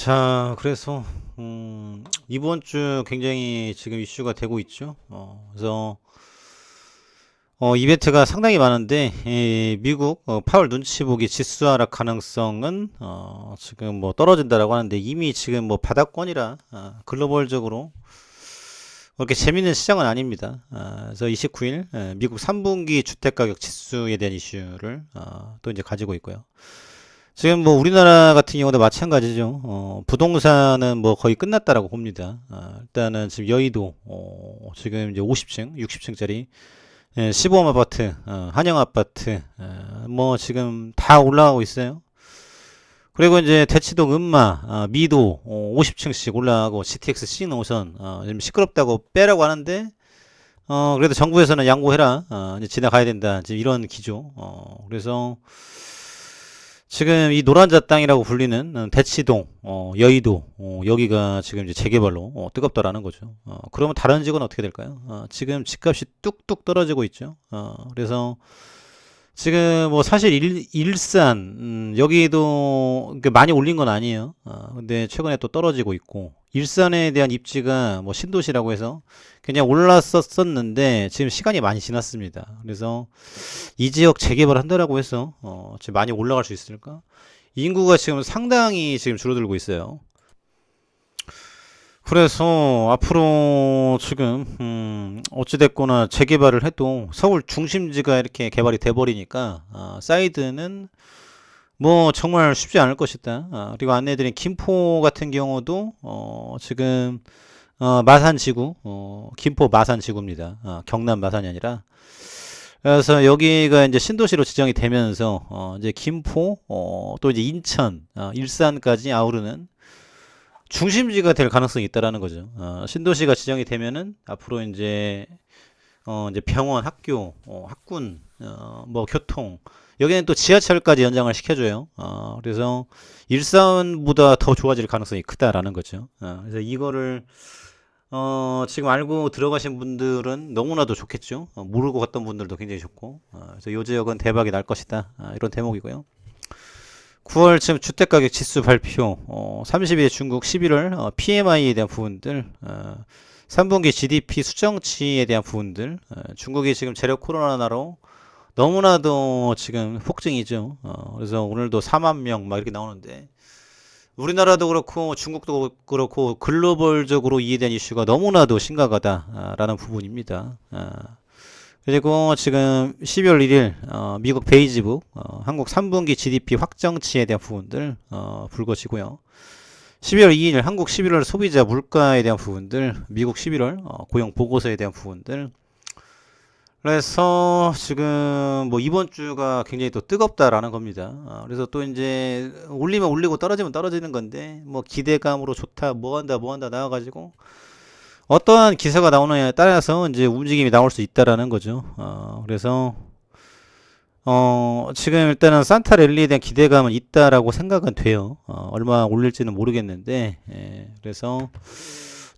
자, 그래서 이번 주 굉장히 지금 이슈가 되고 있죠. 그래서 이벤트가 상당히 많은데 미국 파월 눈치 보기 지수 하락 가능성은 지금 뭐 떨어진다라고 하는데 이미 지금 뭐 바닥권이라 글로벌적으로 그렇게 재밌는 시장은 아닙니다. 그래서 29일 미국 3분기 주택가격 지수에 대한 이슈를 또 이제 가지고 있고요. 지금 뭐 우리나라 같은 경우도 마찬가지죠. 부동산은 뭐 거의 끝났다라고 봅니다. 일단은 지금 여의도 지금 이제 50층, 60층짜리 15홈 아파트, 한영 아파트 뭐 지금 다 올라가고 있어요. 그리고 이제 대치동 음마, 미도 50층씩 올라가고 GTX C 노선 지금 시끄럽다고 빼라고 하는데 그래도 정부에서는 양보해라. 이제 지나가야 된다. 지금 이런 기조. 그래서 지금 이 노란자 땅이라고 불리는 대치동, 여의도, 여기가 지금 이제 재개발로 뜨겁다라는 거죠. 그러면 다른 지역은 어떻게 될까요? 지금 집값이 뚝뚝 떨어지고 있죠. 그래서 지금 뭐 사실 일산, 여기도 많이 올린 건 아니에요. 근데 최근에 또 떨어지고 있고, 일산에 대한 입지가 뭐 신도시라고 해서 그냥 올랐었었는데 지금 시간이 많이 지났습니다. 그래서 이 지역 재개발 한다라고 해서 지금 많이 올라갈 수 있을까? 인구가 지금 상당히 지금 줄어들고 있어요. 그래서 앞으로 지금 어찌됐거나 재개발을 해도 서울 중심지가 이렇게 개발이 돼 버리니까 사이드는 뭐 정말 쉽지 않을 것이다. 그리고 안내드린 김포 같은 경우도 지금 마산지구, 김포 마산지구입니다. 경남 마산이 아니라. 그래서 여기가 이제 신도시로 지정이 되면서 이제 김포, 또 이제 인천, 일산까지 아우르는 중심지가 될 가능성이 있다라는 거죠. 신도시가 지정이 되면은 앞으로 이제 병원, 학교, 학군, 뭐 교통 여기는 또 지하철까지 연장을 시켜줘요. 그래서 일산보다 더 좋아질 가능성이 크다라는 거죠. 그래서 이거를 지금 알고 들어가신 분들은 너무나도 좋겠죠. 모르고 갔던 분들도 굉장히 좋고. 그래서 요 지역은 대박이 날 것이다. 이런 대목이고요. 9월 지금 주택가격 지수 발표, 30일 중국 11월 PMI에 대한 부분들, 3분기 GDP 수정치에 대한 부분들, 중국이 지금 제로 코로나로 너무나도 지금 폭증이죠. 그래서 오늘도 4만 명 막 이렇게 나오는데, 우리나라도 그렇고 중국도 그렇고 글로벌적으로 이에 대한 이슈가 너무나도 심각하다라는 부분입니다. 그리고 지금 12월 1일 미국 베이지북 한국 3분기 GDP 확정치에 대한 부분들 불것이고요. 12월 2일 한국 11월 소비자 물가에 대한 부분들, 미국 11월 고용 보고서에 대한 부분들. 그래서 지금 뭐 이번 주가 굉장히 또 뜨겁다라는 겁니다. 그래서 또 이제 올리면 올리고 떨어지면 떨어지는 건데 뭐 기대감으로 좋다 뭐 한다 나와가지고 어떠한 기사가 나오느냐에 따라서 이제 움직임이 나올 수 있다라는 거죠. 그래서 지금 일단은 산타 랠리에 대한 기대감은 있다라고 생각은 돼요. 얼마 올릴지는 모르겠는데, 그래서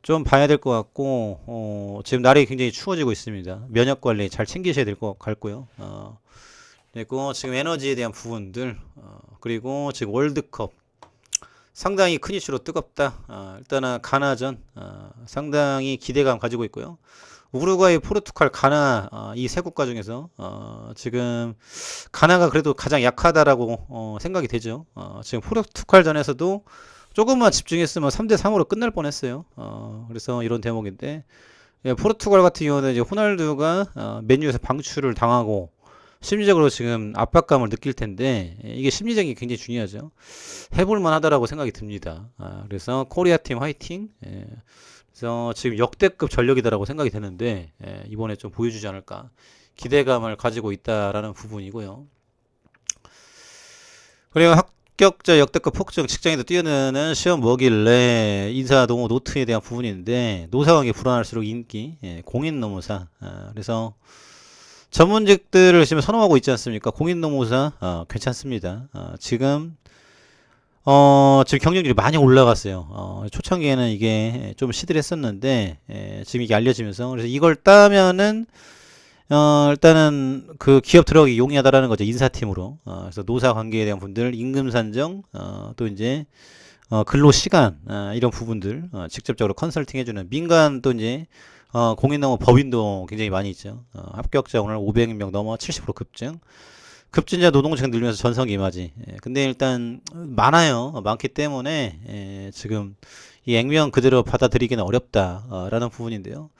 좀 봐야 될 것 같고, 지금 날이 굉장히 추워지고 있습니다. 면역 관리 잘 챙기셔야 될 것 같고요. 그리고 지금 에너지에 대한 부분들, 그리고 지금 월드컵 상당히 큰 이슈로 뜨겁다. 일단은 가나전 상당히 기대감 가지고 있고요. 우루과이, 포르투갈, 가나 이 세 국가 중에서 지금 가나가 그래도 가장 약하다라고 생각이 되죠. 지금 포르투갈전에서도 조금만 집중했으면 3대 3으로 끝날 뻔했어요. 그래서 이런 대목인데 포르투갈 같은 경우는 이제 호날두가 맨유에서 방출을 당하고 심리적으로 지금 압박감을 느낄 텐데 이게 심리적인 게 굉장히 중요하죠. 해볼 만하다라고 생각이 듭니다. 그래서 코리아 팀 화이팅. 그래서 지금 역대급 전력이다라고 생각이 되는데 이번에 좀 보여주지 않을까 기대감을 가지고 있다라는 부분이고요. 그리고 합격자 역대급 폭증 직장에도 뛰어드는 시험 뭐길래 인사 동호 노트에 대한 부분인데 노사관계 불안할수록 인기 공인노무사. 그래서 전문직들을 지금 선호하고 있지 않습니까? 공인노무사 괜찮습니다. 지금 경쟁률이 많이 올라갔어요. 초창기에는 이게 좀 시들했었는데 지금 이게 알려지면서 그래서 이걸 따면은 일단은 그 기업 들어가기 용이하다라는 거죠. 인사팀으로. 그래서 노사 관계에 대한 분들 임금 산정 또 이제 근로 시간, 이런 부분들, 직접적으로 컨설팅 해주는 민간 또 이제, 공인농업 법인도 굉장히 많이 있죠. 합격자 오늘 500명 넘어 70% 급증. 급진자 노동층 늘면서 전성 이마지. 근데 일단 많아요. 많기 때문에 지금 이 액면 그대로 받아들이기는 어렵다라는 부분인데요.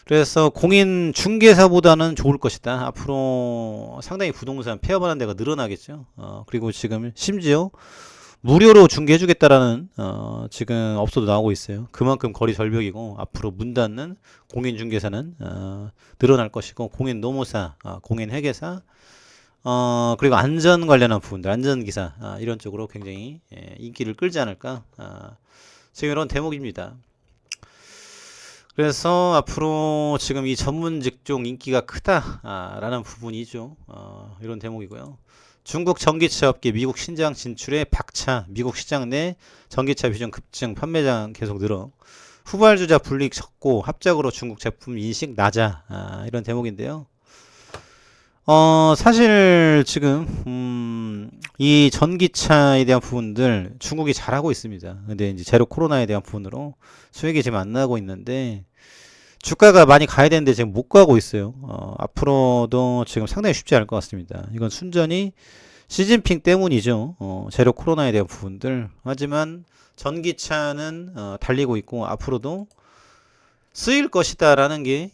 그래서 공인 중개사보다는 좋을 것이다. 앞으로 상당히 부동산 폐업하는 데가 늘어나겠죠. 그리고 지금 심지어 무료로 중개해주겠다라는 지금 업소도 나오고 있어요. 그만큼 거리 절벽이고 앞으로 문 닫는 공인 중개사는 늘어날 것이고 공인 노무사, 공인 회계사, 그리고 안전 관련한 부분들, 안전기사, 이런 쪽으로 굉장히 인기를 끌지 않을까. 지금 이런 대목입니다. 그래서 앞으로 지금 이 전문 직종 인기가 크다라는 부분이죠. 이런 대목이고요. 중국 전기차 업계 미국 신장 진출에 박차, 미국 시장 내 전기차 비중 급증, 판매량 계속 늘어. 후발주자 불이익 적고 합작으로 중국 제품 인식 낮아. 이런 대목인데요. 사실 지금 이 전기차에 대한 부분들 중국이 잘하고 있습니다. 근데 이제 제로 코로나에 대한 부분으로 수익이 지금 안 나고 있는데 주가가 많이 가야 되는데 지금 못 가고 있어요. 앞으로도 지금 상당히 쉽지 않을 것 같습니다. 이건 순전히 시진핑 때문이죠. 제로 코로나에 대한 부분들. 하지만 전기차는 달리고 있고 앞으로도 쓰일 것이다라는 게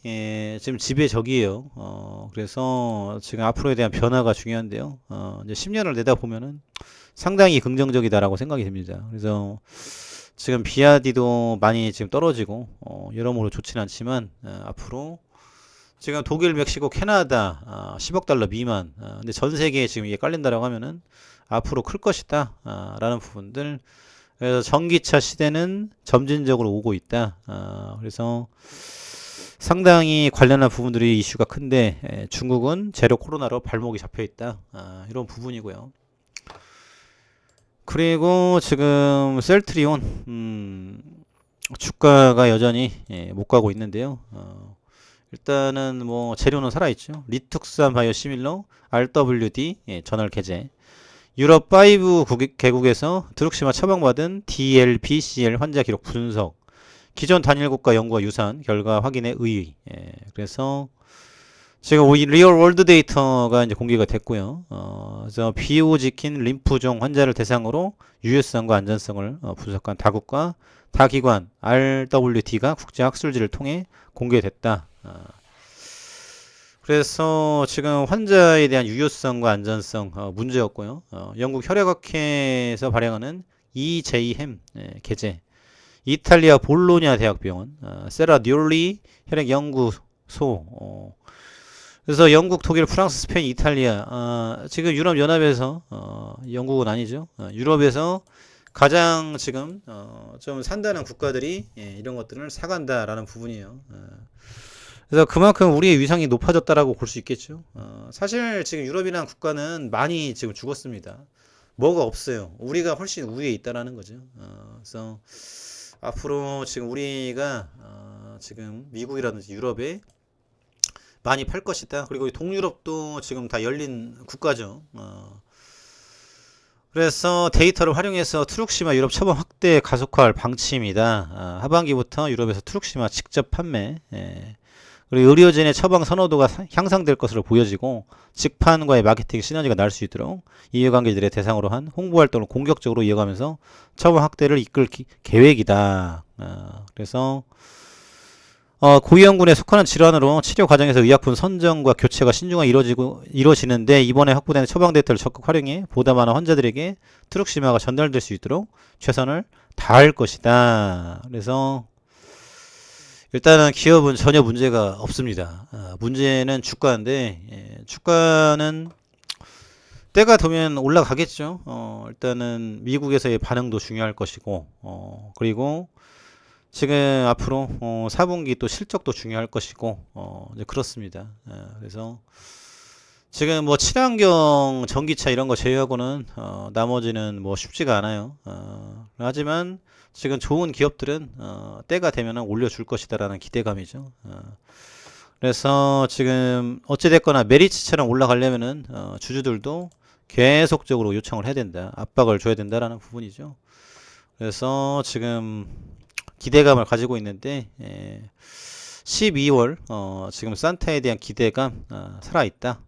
지금 지배적이에요. 그래서 지금 앞으로에 대한 변화가 중요한데요. 이제 10년을 내다 보면은 상당히 긍정적이다라고 생각이 듭니다. 그래서 지금 비아디도 많이 지금 떨어지고 여러모로 좋지는 않지만 앞으로 지금 독일, 멕시코, 캐나다 10억 달러 미만. 근데 전 세계에 지금 이게 깔린다라고 하면은 앞으로 클 것이다 라는 부분들. 그래서 전기차 시대는 점진적으로 오고 있다. 그래서 상당히 관련한 부분들이 이슈가 큰데 중국은 제로 코로나로 발목이 잡혀 있다. 이런 부분이고요. 그리고 지금 셀트리온 주가가 여전히 못 가고 있는데요. 일단은 뭐 재료는 살아있죠. 리툭산 바이오시밀러, RWD 전월 개제. 유럽 5 개국에서 드룩시마 처방받은 DLBCL 환자 기록 분석. 기존 단일 국가 연구와 유사한 결과 확인에 의의. 그래서 지금 리얼 월드 데이터가 이제 공개가 됐고요. 그래서 비오지킨 림프종 환자를 대상으로 유효성과 안전성을 분석한 다국가 다기관 RWD가 국제학술지를 통해 공개됐다. 그래서 지금 환자에 대한 유효성과 안전성 문제였고요. 영국 혈액학회에서 발행하는 EJ햄 게재, 이탈리아 볼로냐 대학병원, 세라 뉴리 혈액연구소, 그래서 영국, 독일, 프랑스, 스페인, 이탈리아, 지금 유럽 연합에서 영국은 아니죠. 유럽에서 가장 지금 좀 산다는 국가들이 이런 것들을 사간다라는 부분이에요. 그래서 그만큼 우리의 위상이 높아졌다라고 볼 수 있겠죠. 사실 지금 유럽이라는 국가는 많이 지금 죽었습니다. 뭐가 없어요. 우리가 훨씬 우위에 있다라는 거죠. 그래서 앞으로 지금 우리가 지금 미국이라든지 유럽에 많이 팔 것이다. 그리고 동유럽도 지금 다 열린 국가죠. 그래서 데이터를 활용해서 트룩시마 유럽 처방 확대 가속화할 방침이다. 하반기부터 유럽에서 트룩시마 직접 판매, 그리고 의료진의 처방 선호도가 향상될 것으로 보여지고 직판과의 마케팅 시너지가 날 수 있도록 이해관계들의 대상으로 한 홍보 활동을 공격적으로 이어가면서 처방 확대를 이끌 계획이다. 그래서 고위험군에 속하는 질환으로 치료 과정에서 의약품 선정과 교체가 신중하게 이루어지는데 이번에 확보된 처방 데이터를 적극 활용해 보다 많은 환자들에게 트룩시마가 전달될 수 있도록 최선을 다할 것이다. 그래서 일단은 기업은 전혀 문제가 없습니다. 문제는 주가인데 주가는 때가 되면 올라가겠죠. 일단은 미국에서의 반응도 중요할 것이고 그리고 지금 앞으로 4분기 또 실적도 중요할 것이고 이제 그렇습니다. 그래서 지금 뭐 친환경 전기차 이런 거 제외하고는 나머지는 뭐 쉽지가 않아요. 하지만 지금 좋은 기업들은 때가 되면 올려줄 것이다라는 기대감이죠. 그래서 지금 어찌됐거나 메리츠처럼 올라가려면은 주주들도 계속적으로 요청을 해야 된다, 압박을 줘야 된다라는 부분이죠. 그래서 지금 기대감을 가지고 있는데 12월 지금 산타에 대한 기대감 살아있다.